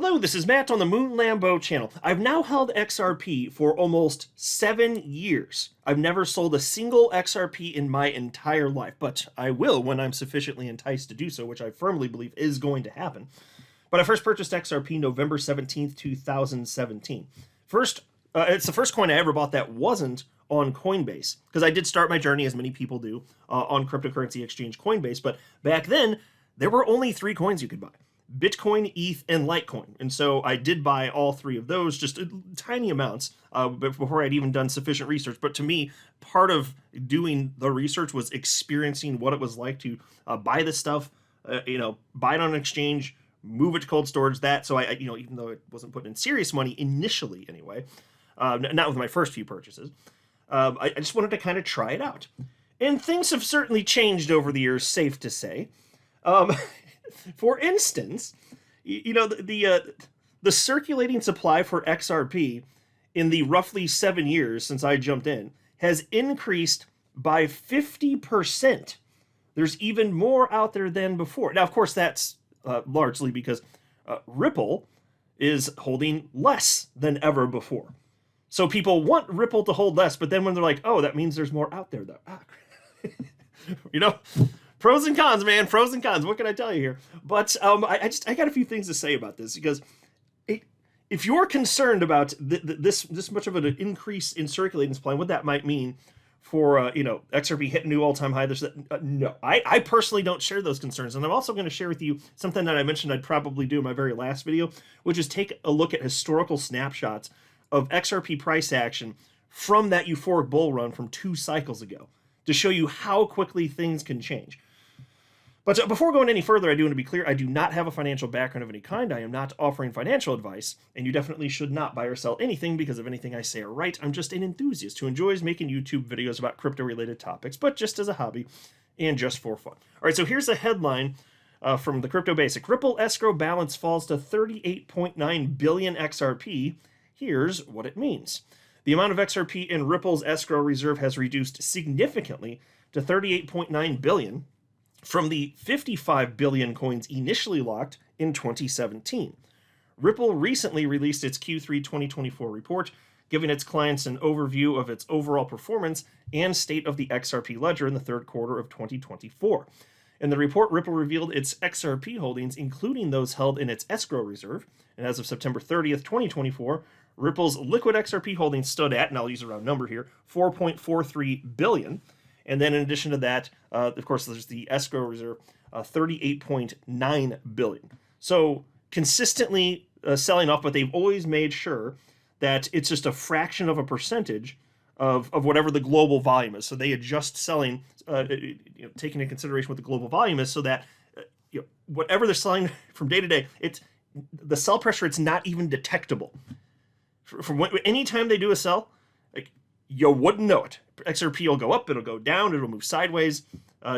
Hello, this is Matt on the Moon Lambo channel. I've now held XRP for almost 7 years. I've never sold a single XRP in my entire life, but I will when I'm sufficiently enticed to do so, which I firmly believe is going to happen. But I first purchased XRP November 17th, 2017. It's the first coin I ever bought that wasn't on Coinbase, because I did start my journey, as many people do, on cryptocurrency exchange Coinbase, but back then, there were only 3 coins you could buy. Bitcoin, ETH, and Litecoin. And so I did buy all 3 of those, just tiny amounts, before I'd even done sufficient research. But to me, part of doing the research was experiencing what it was like to buy this stuff, buy it on an exchange, move it to cold storage, so I even though it wasn't putting in serious money initially anyway, not with my first few purchases, I just wanted to kind of try it out. And things have certainly changed over the years, safe to say. For instance, the circulating supply for XRP in the roughly 7 years since I jumped in has increased by 50%. There's even more out there than before. Now, of course, that's largely because Ripple is holding less than ever before. So people want Ripple to hold less, but then when they're like, oh, that means there's more out there, though. Pros and cons, man. Pros and cons. What can I tell you here? But I got a few things to say about this, because if you're concerned about this much of an increase in circulating supply, what that might mean for XRP hitting a new all-time high, no, I personally don't share those concerns. And I'm also going to share with you something that I mentioned I'd probably do in my very last video, which is take a look at historical snapshots of XRP price action from that euphoric bull run from 2 cycles ago, to show you how quickly things can change. But before going any further, I do want to be clear, I do not have a financial background of any kind. I am not offering financial advice, and you definitely should not buy or sell anything because of anything I say or write. I'm just an enthusiast who enjoys making YouTube videos about crypto-related topics, but just as a hobby and just for fun. All right, so here's a headline from the Crypto Basic. Ripple escrow balance falls to 38.9 billion XRP. Here's what it means. The amount of XRP in Ripple's escrow reserve has reduced significantly to 38.9 billion from the 55 billion coins initially locked in 2017. Ripple recently released its Q3 2024 report, giving its clients an overview of its overall performance and state of the XRP ledger in the third quarter of 2024. In the report, Ripple revealed its XRP holdings, including those held in its escrow reserve, and as of September 30th, 2024, Ripple's liquid XRP holdings stood at, and I'll use a round number here, 4.43 billion. And then in addition to that, of course, there's the escrow reserve, 38.9 billion. So consistently selling off, but they've always made sure that it's just a fraction of a percentage of whatever the global volume is. So they adjust selling, taking into consideration what the global volume is, so that whatever they're selling from day to day, it's the sell pressure, it's not even detectable. From any time they do a sell, you wouldn't know it. XRP will go up, it'll go down, it'll move sideways,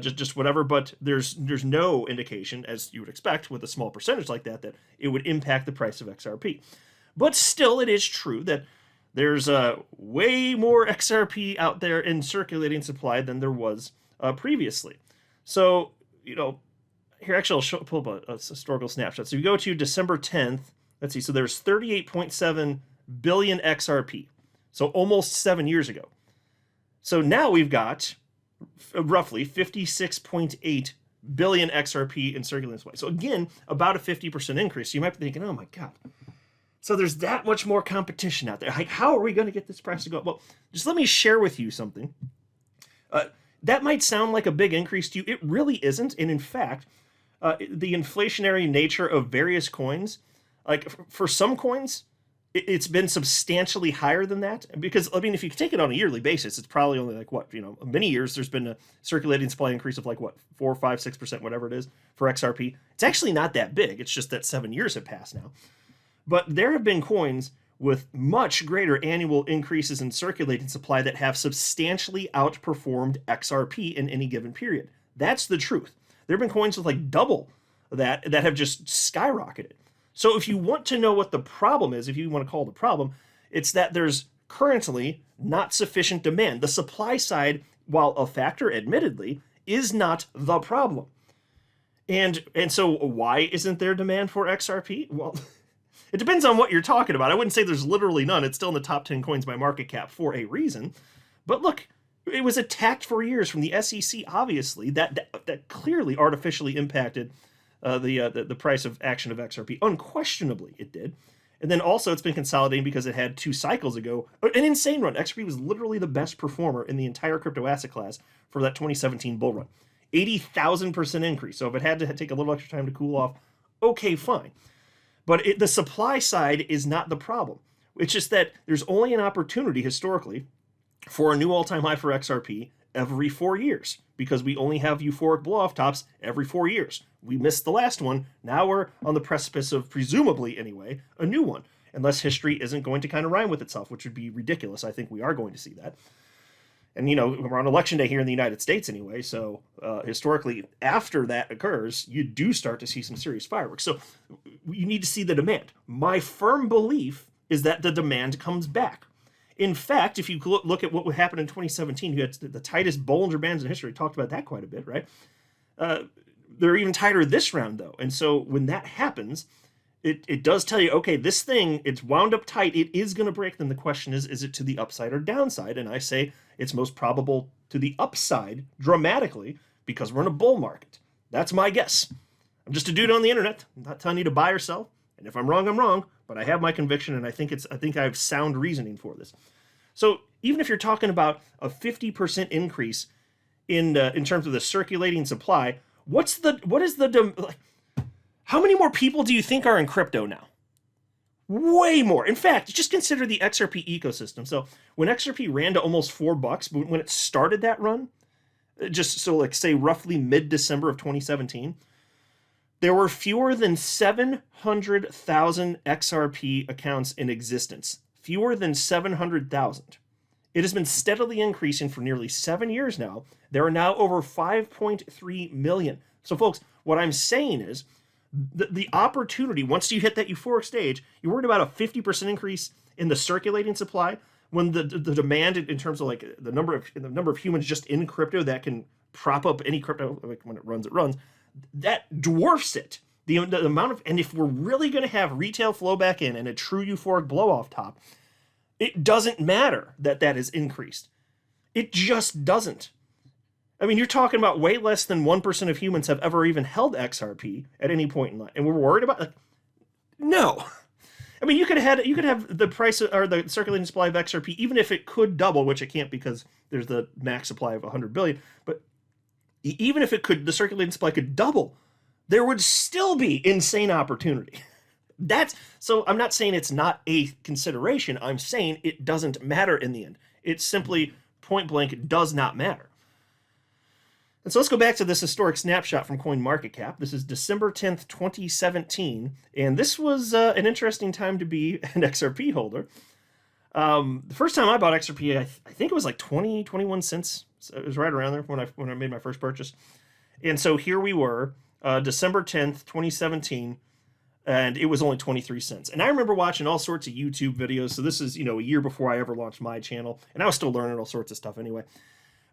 just whatever. But there's no indication, as you would expect with a small percentage like that it would impact the price of XRP. But still, it is true that there's way more XRP out there in circulating supply than there was previously. So here actually I'll pull up a historical snapshot. So you go to December 10th. Let's see. So there's 38.7 billion XRP. So almost 7 years ago. So now we've got roughly 56.8 billion XRP in circulating supply. So again, about a 50% increase. So you might be thinking, oh my God. So there's that much more competition out there. Like, how are we going to get this price to go up? Well, just let me share with you something. That might sound like a big increase to you. It really isn't. And in fact, the inflationary nature of various coins, like for some coins, it's been substantially higher than that. Because, I mean, if you take it on a yearly basis, it's probably only like many years there's been a circulating supply increase of 4, 5, 6%, whatever it is for XRP. It's actually not that big. It's just that 7 years have passed now. But there have been coins with much greater annual increases in circulating supply that have substantially outperformed XRP in any given period. That's the truth. There have been coins with double that have just skyrocketed. So if you want to know what the problem is, if you want to call it a problem, it's that there's currently not sufficient demand. The supply side, while a factor, admittedly, is not the problem. And so why isn't there demand for XRP? Well, It depends on what you're talking about. I wouldn't say there's literally none. It's still in the top 10 coins by market cap for a reason. But look, it was attacked for years from the SEC, obviously. That clearly artificially impacted the price of action of XRP. Unquestionably, it did. And then also it's been consolidating because it had 2 cycles ago an insane run. XRP was literally the best performer in the entire crypto asset class for that 2017 bull run. 80,000% increase. So if it had to take a little extra time to cool off, okay, fine. But the supply side is not the problem. It's just that there's only an opportunity historically for a new all-time high for XRP every 4 years, because we only have euphoric blow-off tops every 4 years. We missed the last one. Now we're on the precipice of, presumably anyway, a new one, unless history isn't going to kind of rhyme with itself, which would be ridiculous. I think we are going to see that. And, you know, we're on election day here in the United States anyway, so historically, after that occurs, you do start to see some serious fireworks. So you need to see the demand. My firm belief is that the demand comes back. In fact, if you look at what would happen in 2017, you had the tightest Bollinger Bands in history. We talked about that quite a bit, right? They're even tighter this round, though. And so when that happens, it does tell you, okay, this thing, it's wound up tight. It is going to break. Then the question is it to the upside or downside? And I say it's most probable to the upside dramatically because we're in a bull market. That's my guess. I'm just a dude on the internet. I'm not telling you to buy or sell. And if I'm wrong, but I have my conviction, and I think I have sound reasoning for this. So even if you're talking about a 50% increase in terms of the circulating supply, how many more people do you think are in crypto now? Way more. In fact, just consider the XRP ecosystem. So when XRP ran to almost $4, but when it started that run, just so like say roughly mid-December of 2017, there were fewer than 700,000 XRP accounts in existence. Fewer than 700,000. It has been steadily increasing for nearly 7 years now. There are now over 5.3 million. So folks, what I'm saying is the opportunity, once you hit that euphoric stage, you're worried about a 50% increase in the circulating supply when the demand in terms of like the number of humans just in crypto that can prop up any crypto, like when it runs, that dwarfs it. The amount of, and if we're really going to have retail flow back in and a true euphoric blow off top, it doesn't matter that is increased. It just doesn't. I mean, you're talking about way less than 1% of humans have ever even held XRP at any point in life, and we're worried about like, no. I mean, you could have the price or the circulating supply of XRP, even if it could double, which it can't because there's the max supply of 100 billion. But even if the circulating supply could double, there would still be insane opportunity. So I'm not saying it's not a consideration. I'm saying it doesn't matter in the end. It simply point blank does not matter. And so let's go back to this historic snapshot from CoinMarketCap. This is December 10th, 2017. And this was an interesting time to be an XRP holder. The first time I bought XRP, I think it was like 21 cents. So it was right around there when I made my first purchase. And so here we were, December 10th, 2017. And it was only 23 cents. And I remember watching all sorts of YouTube videos. So this is, a year before I ever launched my channel. And I was still learning all sorts of stuff anyway.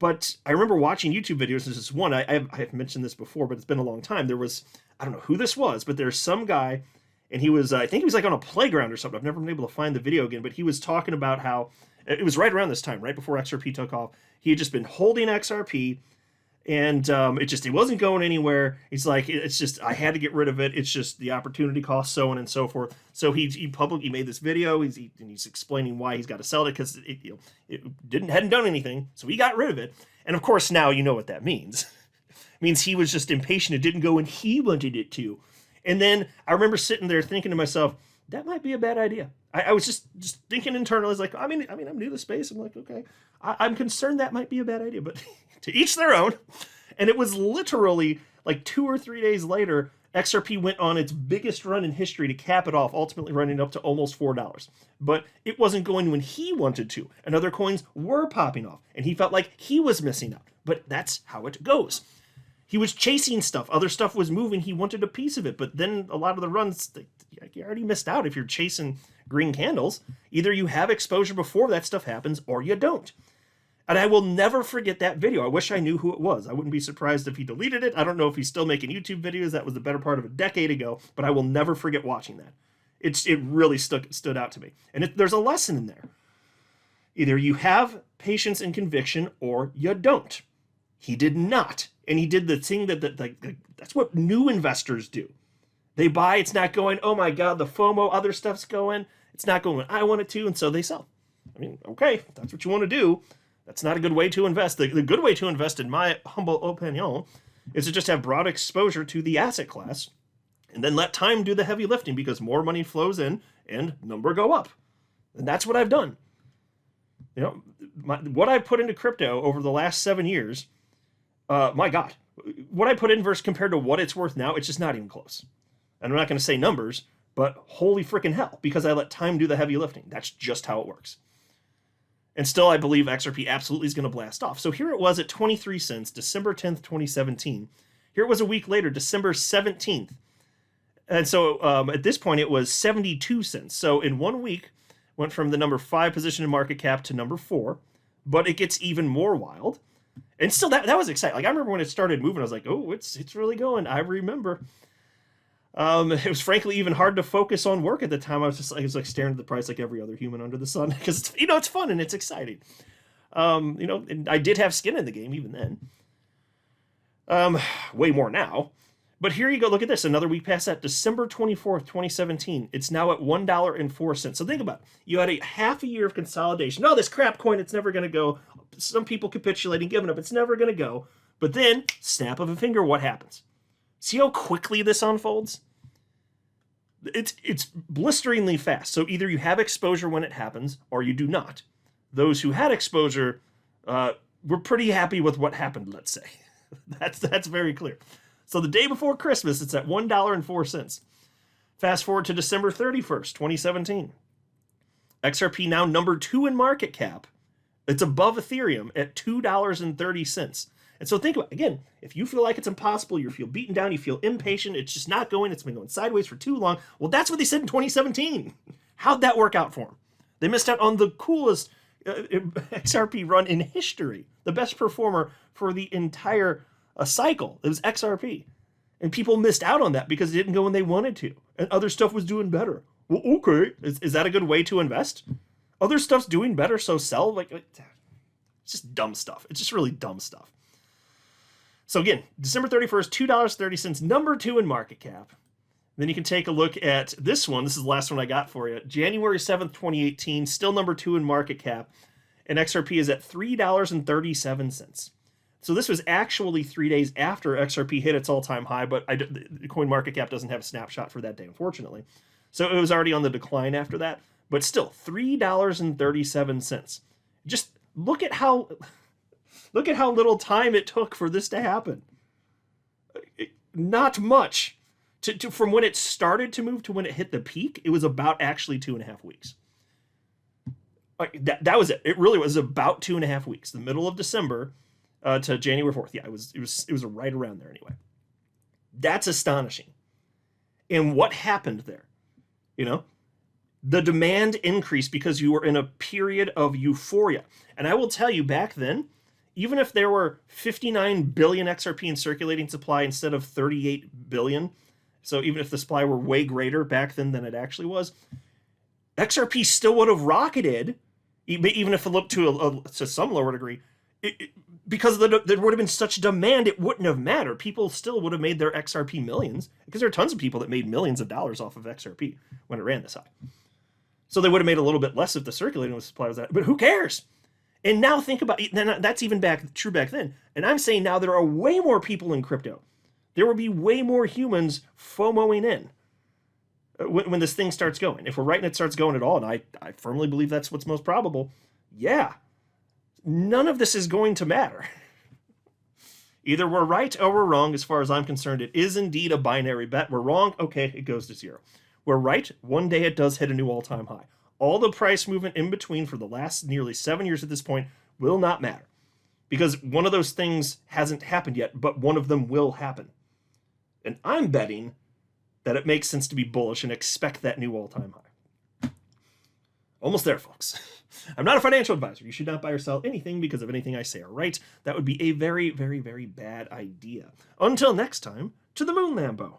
But I remember watching YouTube videos. There's this one, I have mentioned this before, but it's been a long time. There was, I don't know who this was, but there's some guy, and he was, I think he was like on a playground or something. I've never been able to find the video again, but he was talking about how, it was right around this time, right before XRP took off. He had just been holding XRP, and it wasn't going anywhere. He's like, it's just, I had to get rid of it. It's just the opportunity cost, so on and so forth. So he publicly made this video. He's explaining why he's got to sell it because it hadn't done anything. So he got rid of it. And of course, now you know what that means. It means he was just impatient. It didn't go when he wanted it to. And then I remember sitting there thinking to myself, that might be a bad idea. I was just thinking internally. I was like, I'm new to the space. I'm like, okay, I'm concerned that might be a bad idea, but to each their own. And it was literally like 2 or 3 days later, XRP went on its biggest run in history to cap it off, ultimately running up to almost $4. But it wasn't going when he wanted to, and other coins were popping off, and he felt like he was missing out. But that's how it goes. He was chasing stuff. Other stuff was moving. He wanted a piece of it. But then a lot of the runs, you already missed out if you're chasing green candles. Either you have exposure before that stuff happens or you don't. And I will never forget that video. I wish I knew who it was. I wouldn't be surprised if he deleted it. I don't know if he's still making YouTube videos. That was the better part of a decade ago. But I will never forget watching that. It really stood out to me. And there's a lesson in there. Either you have patience and conviction or you don't. He did not. And he did the thing that's what new investors do. They buy, it's not going, oh my God, the FOMO, other stuff's going. It's not going when I want it to, and so they sell. I mean, okay, if that's what you want to do. That's not a good way to invest. The good way to invest, in my humble opinion, is to just have broad exposure to the asset class and then let time do the heavy lifting, because more money flows in and number go up. And that's what I've done. You know, what I put into crypto over the last 7 years, my God, what I put in versus compared to what it's worth now, it's just not even close. And I'm not going to say numbers, but holy freaking hell, because I let time do the heavy lifting. That's just how it works. And still, I believe XRP absolutely is going to blast off. So here it was at 23 cents, December 10th, 2017. Here it was a week later, December 17th. And so at this point, it was 72 cents. So in 1 week, went from the number 5 position in market cap to number 4. But it gets even more wild. And still, that was exciting. Like, I remember when it started moving, I was like, oh, it's really going. I remember. It was frankly even hard to focus on work at the time. I was like staring at the price like every other human under the sun, because it's fun and it's exciting. And I did have skin in the game even then. Way more now. But here you go. Look at this. Another week past that, December 24th, 2017. It's now at $1.04. So think about it. You had a half a year of consolidation. No, this crap coin, it's never going to go. Some people capitulating, giving up. It's never going to go. But then, snap of a finger, what happens? See how quickly this unfolds? It's blisteringly fast. So either you have exposure when it happens, or you do not. Those who had exposure were pretty happy with what happened, let's say. That's very clear. So the day before Christmas, it's at $1.04. Fast forward to December 31st, 2017. XRP now number 2 in market cap. It's above Ethereum at $2.30. And so think about it. Again, if you feel like it's impossible, you feel beaten down, you feel impatient, it's just not going, it's been going sideways for too long. Well, that's what they said in 2017. How'd that work out for them? They missed out on the coolest XRP run in history. The best performer for the entire cycle. It was XRP. And people missed out on that because it didn't go when they wanted to. And other stuff was doing better. Well, okay. Is that a good way to invest? Other stuff's doing better, so sell? Like, it's just dumb stuff. It's just really dumb stuff. So again, December 31st, $2.30, number 2 in market cap. Then you can take a look at this one. This is the last one I got for you. January 7th, 2018, still number 2 in market cap. And XRP is at $3.37. So this was actually 3 days after XRP hit its all-time high, but the CoinMarketCap doesn't have a snapshot for that day, unfortunately. So it was already on the decline after that. But still, $3.37. Just look at how little time it took for this to happen. Not much. From when it started to move to when it hit the peak, it was about actually 2.5 weeks. That was it. It really was about 2.5 weeks. The middle of December to January 4th. Yeah, it was right around there anyway. That's astonishing. And what happened there? The demand increased because you were in a period of euphoria. And I will tell you, back then, even if there were 59 billion XRP in circulating supply instead of 38 billion, so even if the supply were way greater back then than it actually was, XRP still would have rocketed, even if it looked to some lower degree, because there would have been such demand, it wouldn't have mattered. People still would have made their XRP millions, because there are tons of people that made millions of dollars off of XRP when it ran this high. So they would have made a little bit less if the circulating supply was that, but who cares? And now think about it. That's even true back then. And I'm saying now there are way more people in crypto. There will be way more humans FOMOing in when this thing starts going. If we're right and it starts going at all, and I firmly believe that's what's most probable, yeah, none of this is going to matter. Either we're right or we're wrong. As far as I'm concerned, it is indeed a binary bet. We're wrong, okay, it goes to zero. We're right, one day it does hit a new all-time high. All the price movement in between for the last nearly 7 years at this point will not matter. Because one of those things hasn't happened yet, but one of them will happen. And I'm betting that it makes sense to be bullish and expect that new all-time high. Almost there, folks. I'm not a financial advisor. You should not buy or sell anything because of anything I say are right. That would be a very, very, very bad idea. Until next time, to the moon, Lambo.